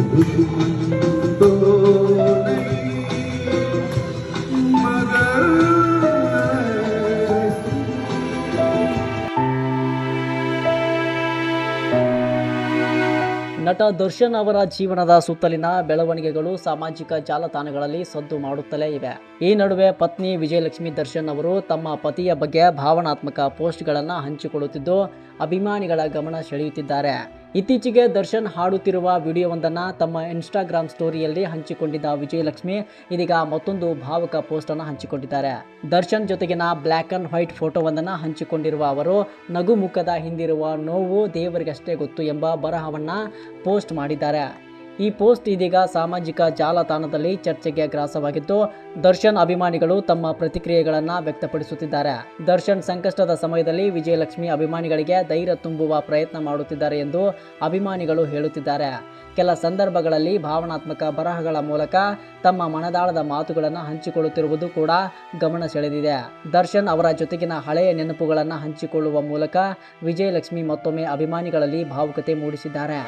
ನಟ ದರ್ಶನ್ ಅವರ ಜೀವನದ ಸುತ್ತಲಿನ ಬೆಳವಣಿಗೆಗಳು ಸಾಮಾಜಿಕ ಜಾಲತಾಣಗಳಲ್ಲಿ ಸದ್ದು ಮಾಡುತ್ತಲೇ ಇವೆ. ಈ ನಡುವೆ ಪತ್ನಿ ವಿಜಯಲಕ್ಷ್ಮಿ ದರ್ಶನ್ ಅವರು ತಮ್ಮ ಪತಿಯ ಬಗ್ಗೆ ಭಾವನಾತ್ಮಕ ಪೋಸ್ಟ್ಗಳನ್ನು ಹಂಚಿಕೊಳ್ಳುತ್ತಿದ್ದು ಅಭಿಮಾನಿಗಳ ಗಮನ ಸೆಳೆಯುತ್ತಿದ್ದಾರೆ. ಇತ್ತೀಚೆಗೆ ದರ್ಶನ್ ಹಾಡುತ್ತಿರುವ ವಿಡಿಯೋವೊಂದನ್ನು ತಮ್ಮ ಇನ್ಸ್ಟಾಗ್ರಾಮ್ ಸ್ಟೋರಿಯಲ್ಲಿ ಹಂಚಿಕೊಂಡಿದ್ದ ವಿಜಯಲಕ್ಷ್ಮಿ ಇದೀಗ ಮತ್ತೊಂದು ಭಾವುಕ ಪೋಸ್ಟ್ ಅನ್ನು ಹಂಚಿಕೊಂಡಿದ್ದಾರೆ. ದರ್ಶನ್ ಜೊತೆಗಿನ ಬ್ಲ್ಯಾಕ್ ಅಂಡ್ ವೈಟ್ ಫೋಟೋವೊಂದನ್ನು ಹಂಚಿಕೊಂಡಿರುವ ಅವರು ನಗು ಮುಖದ ಹಿಂದಿರುವ ನೋವು ದೇವರಿಗಷ್ಟೇ ಗೊತ್ತು ಎಂಬ ಬರಹವನ್ನ ಪೋಸ್ಟ್ ಮಾಡಿದ್ದಾರೆ. ಈ ಪೋಸ್ಟ್ ಇದೀಗ ಸಾಮಾಜಿಕ ಜಾಲತಾಣದಲ್ಲಿ ಚರ್ಚೆಗೆ ಗ್ರಾಸವಾಗಿದ್ದು ದರ್ಶನ್ ಅಭಿಮಾನಿಗಳು ತಮ್ಮ ಪ್ರತಿಕ್ರಿಯೆಗಳನ್ನು ವ್ಯಕ್ತಪಡಿಸುತ್ತಿದ್ದಾರೆ. ದರ್ಶನ್ ಸಂಕಷ್ಟದ ಸಮಯದಲ್ಲಿ ವಿಜಯಲಕ್ಷ್ಮಿ ಅಭಿಮಾನಿಗಳಿಗೆ ಧೈರ್ಯ ತುಂಬುವ ಪ್ರಯತ್ನ ಮಾಡುತ್ತಿದ್ದಾರೆ ಎಂದು ಅಭಿಮಾನಿಗಳು ಹೇಳುತ್ತಿದ್ದಾರೆ. ಕೆಲ ಸಂದರ್ಭಗಳಲ್ಲಿ ಭಾವನಾತ್ಮಕ ಬರಹಗಳ ಮೂಲಕ ತಮ್ಮ ಮನದಾಳದ ಮಾತುಗಳನ್ನು ಹಂಚಿಕೊಳ್ಳುತ್ತಿರುವುದು ಕೂಡ ಗಮನ ಸೆಳೆದಿದೆ. ದರ್ಶನ್ ಅವರ ಜೊತೆಗಿನ ಹಳೆಯ ನೆನಪುಗಳನ್ನು ಹಂಚಿಕೊಳ್ಳುವ ಮೂಲಕ ವಿಜಯಲಕ್ಷ್ಮಿ ಮತ್ತೊಮ್ಮೆ ಅಭಿಮಾನಿಗಳಲ್ಲಿ ಭಾವುಕತೆ ಮೂಡಿಸಿದ್ದಾರೆ.